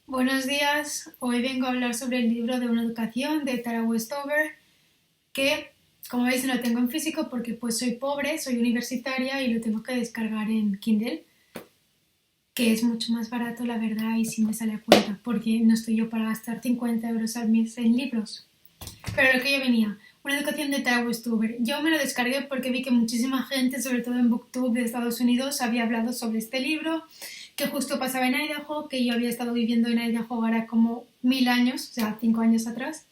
Buenos días, hoy vengo a hablar sobre el libro de una educación de Tara Westover, que como veis no lo tengo en físico porque pues soy pobre, soy universitaria y lo tengo que descargar en Kindle, que es mucho más barato la verdad y sí me sale a cuenta, porque no estoy yo para gastar 50 euros al mes en libros. Pero lo que yo venía, una educación de Tara Westover. Yo me lo descargué porque vi que muchísima gente, sobre todo en BookTube de Estados Unidos, había hablado sobre este libro, que justo pasaba en Idaho, que yo había estado viviendo en Idaho ahora como 1000 años, o sea, 5 años atrás.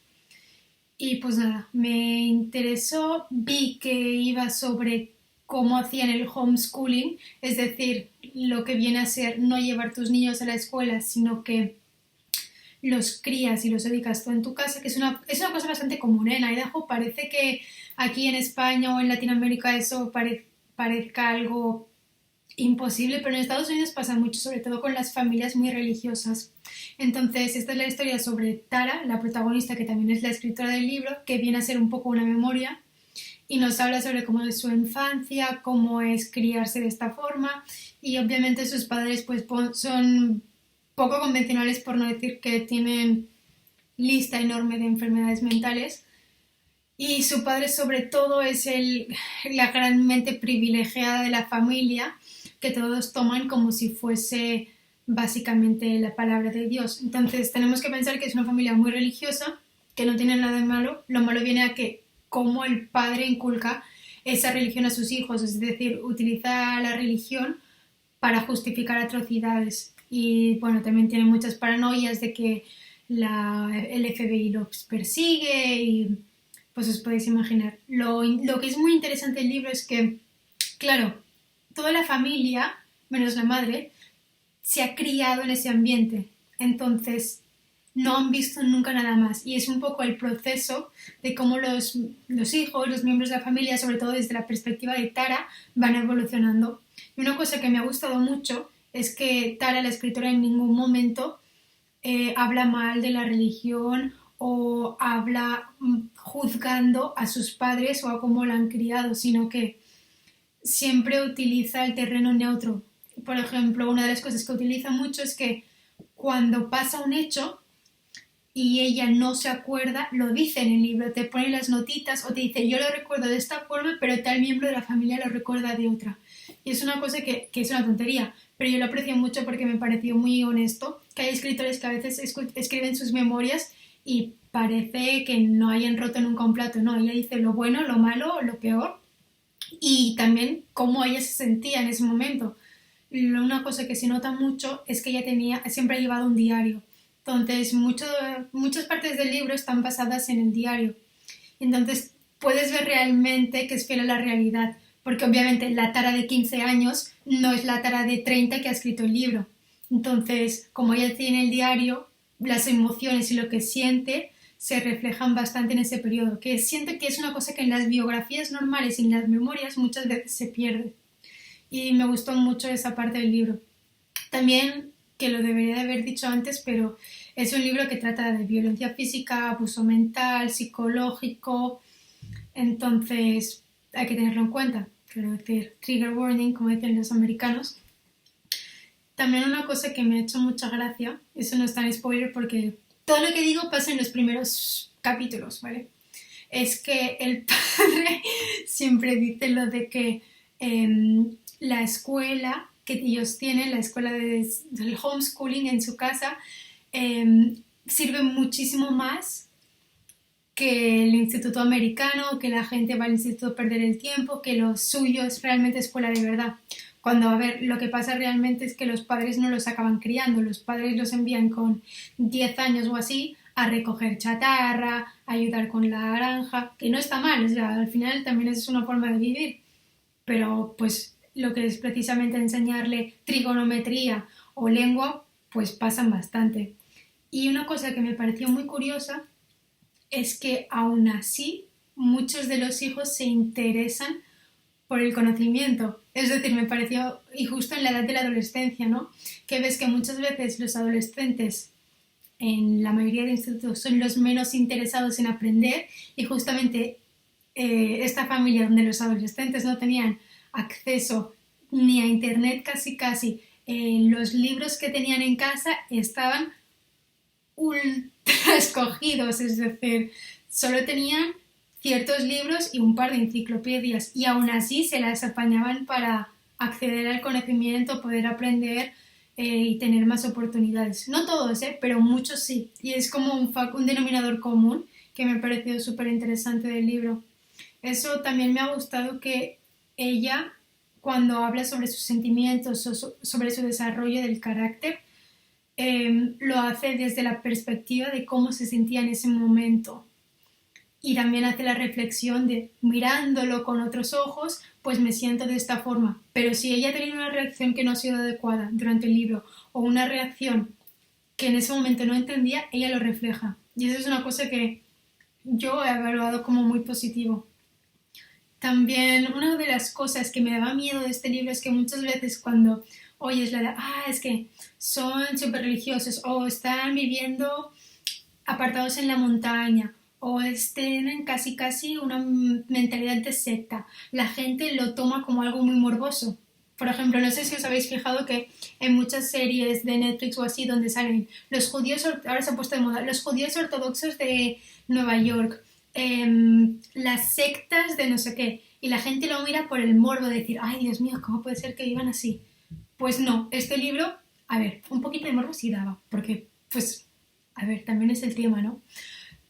Y pues nada, me interesó, vi que iba sobre cómo hacían el homeschooling, es decir, lo que viene a ser no llevar tus niños a la escuela, sino que los crías y los dedicas tú en tu casa, que es una cosa bastante común, ¿eh? En Idaho parece que aquí en España o en Latinoamérica eso parezca algo imposible, pero en Estados Unidos pasa mucho, sobre todo con las familias muy religiosas. Entonces, esta es la historia sobre Tara, la protagonista, que también es la escritora del libro, que viene a ser un poco una memoria y nos habla sobre cómo es su infancia, cómo es criarse de esta forma y obviamente sus padres pues son poco convencionales, por no decir que tienen lista enorme de enfermedades mentales, y su padre sobre todo es la gran mente privilegiada de la familia, que todos toman como si fuese básicamente la palabra de Dios. Entonces tenemos que pensar que es una familia muy religiosa, que no tiene nada de malo. Lo malo viene a que como el padre inculca esa religión a sus hijos, es decir, utiliza la religión para justificar atrocidades. Y bueno, también tiene muchas paranoias de que el FBI los persigue y pues os podéis imaginar. Lo que es muy interesante del libro es que, claro, toda la familia, menos la madre, se ha criado en ese ambiente. Entonces, no han visto nunca nada más. Y es un poco el proceso de cómo los hijos, los miembros de la familia, sobre todo desde la perspectiva de Tara, van evolucionando. Y una cosa que me ha gustado mucho es que Tara, la escritora, en ningún momento habla mal de la religión o habla juzgando a sus padres o a cómo la han criado, sino que siempre utiliza el terreno neutro. Por ejemplo, una de las cosas que utiliza mucho es que cuando pasa un hecho y ella no se acuerda, lo dice en el libro, te pone las notitas o te dice yo lo recuerdo de esta forma, pero tal miembro de la familia lo recuerda de otra. Y es una cosa que es una tontería, pero yo lo aprecio mucho porque me pareció muy honesto que hay escritores que a veces escriben sus memorias y parece que no hayan roto nunca un plato, no, ella dice lo bueno, lo malo, lo peor y también cómo ella se sentía en ese momento. Una cosa que se nota mucho es que ella siempre ha llevado un diario. Entonces, muchas partes del libro están basadas en el diario. Entonces, puedes ver realmente que es fiel a la realidad, porque obviamente la Tara de 15 años no es la Tara de 30 que ha escrito el libro. Entonces, como ella tiene el diario, las emociones y lo que siente se reflejan bastante en ese periodo, que siento que es una cosa que en las biografías normales y en las memorias muchas veces se pierde. Y me gustó mucho esa parte del libro. También, que lo debería de haber dicho antes, pero es un libro que trata de violencia física, abuso mental, psicológico, entonces hay que tenerlo en cuenta. Quiero decir, trigger warning, como dicen los americanos. También una cosa que me ha hecho mucha gracia, eso no es tan spoiler porque todo lo que digo pasa en los primeros capítulos, ¿vale? Es que el padre siempre dice lo de que la escuela que ellos tienen, la escuela del homeschooling en su casa, sirve muchísimo más que el instituto americano, que la gente va al instituto a perder el tiempo, que lo suyo es realmente escuela de verdad. Cuando, a ver, lo que pasa realmente es que los padres no los acaban criando, los padres los envían con 10 años o así a recoger chatarra, a ayudar con la granja, que no está mal, o sea, al final también es una forma de vivir, pero pues lo que es precisamente enseñarle trigonometría o lengua, pues pasan bastante. Y una cosa que me pareció muy curiosa es que aún así muchos de los hijos se interesan por el conocimiento. Es decir, me pareció, y justo en la edad de la adolescencia, ¿no? Que ves que muchas veces los adolescentes en la mayoría de institutos son los menos interesados en aprender y justamente esta familia donde los adolescentes no tenían acceso ni a internet casi, los libros que tenían en casa estaban ultra escogidos, es decir, solo tenían ciertos libros y un par de enciclopedias y aún así se las apañaban para acceder al conocimiento, poder aprender y tener más oportunidades. No todos, pero muchos sí. Y es como un denominador común que me ha parecido súper interesante del libro. Eso también me ha gustado que ella, cuando habla sobre sus sentimientos o sobre su desarrollo del carácter, lo hace desde la perspectiva de cómo se sentía en ese momento. Y también hace la reflexión de, mirándolo con otros ojos, pues me siento de esta forma. Pero si ella tiene una reacción que no ha sido adecuada durante el libro o una reacción que en ese momento no entendía, ella lo refleja. Y eso es una cosa que yo he evaluado como muy positivo. También una de las cosas que me daba miedo de este libro es que muchas veces cuando oyes la de, es que son súper religiosos o están viviendo apartados en la montaña o tienen casi una mentalidad de secta, la gente lo toma como algo muy morboso. Por ejemplo, no sé si os habéis fijado que en muchas series de Netflix o así donde salen los judíos, ahora se ha puesto de moda, los judíos ortodoxos de Nueva York, las sectas de no sé qué, y la gente lo mira por el morbo de decir, ay Dios mío, ¿cómo puede ser que vivan así? Pues no, este libro, a ver, un poquito de morbo sí daba, porque pues, a ver, también es el tema, ¿no?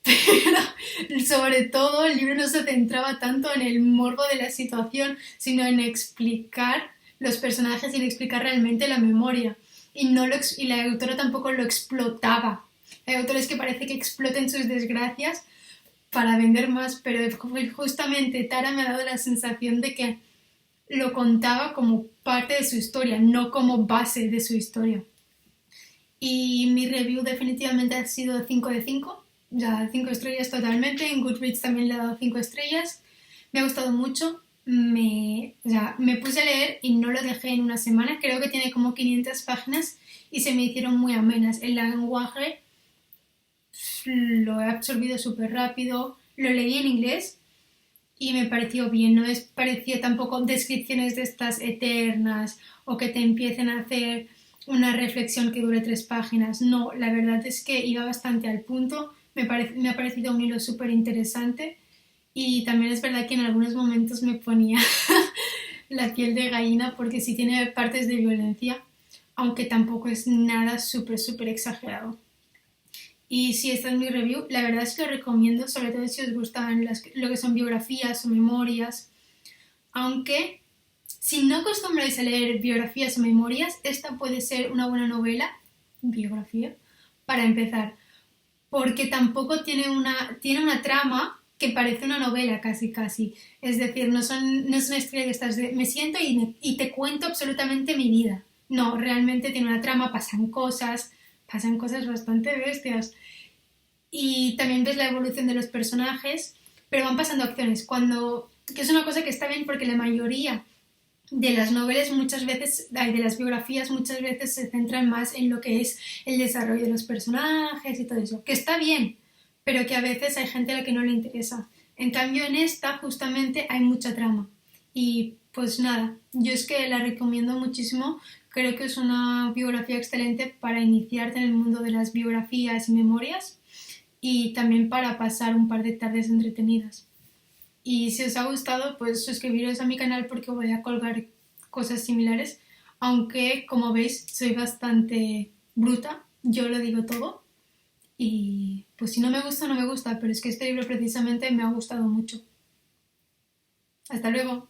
Pero sobre todo el libro no se centraba tanto en el morbo de la situación, sino en explicar los personajes y en explicar realmente la memoria. Y la autora tampoco lo explotaba. Hay autores que parece que exploten sus desgracias para vender más, pero justamente Tara me ha dado la sensación de que lo contaba como parte de su historia, no como base de su historia. Y mi review definitivamente ha sido 5 de 5, ya 5 estrellas totalmente. En Goodreads también le he dado 5 estrellas. Me ha gustado mucho. Me puse a leer y no lo dejé en una semana. Creo que tiene como 500 páginas y se me hicieron muy amenas. El lenguaje lo he absorbido súper rápido. Lo leí en inglés y me pareció bien. No es pareció tampoco descripciones de estas eternas o que te empiecen a hacer una reflexión que dure 3 páginas. No, la verdad es que iba bastante al punto. Me ha parecido un hilo súper interesante y también es verdad que en algunos momentos me ponía la piel de gallina porque sí tiene partes de violencia, aunque tampoco es nada súper exagerado. Y si esta es mi review, la verdad es que lo recomiendo, sobre todo si os gustan lo que son biografías o memorias. Aunque, si no acostumbráis a leer biografías o memorias, esta puede ser una buena novela, biografía, para empezar. Porque tampoco tiene una trama que parece una novela casi. Es decir, no es una historia de estas de me siento y te cuento absolutamente mi vida. No, realmente tiene una trama, pasan cosas bastante bestias. Y también ves la evolución de los personajes, pero van pasando acciones, que es una cosa que está bien porque la mayoría de las novelas muchas veces, de las biografías muchas veces se centran más en lo que es el desarrollo de los personajes y todo eso, que está bien, pero que a veces hay gente a la que no le interesa. En cambio en esta justamente hay mucha trama y pues nada, yo es que la recomiendo muchísimo. Creo que es una biografía excelente para iniciarte en el mundo de las biografías y memorias y también para pasar un par de tardes entretenidas. Y si os ha gustado, pues suscribiros a mi canal porque voy a colgar cosas similares, aunque como veis soy bastante bruta, yo lo digo todo y pues si no me gusta, no me gusta, pero es que este libro precisamente me ha gustado mucho. Hasta luego.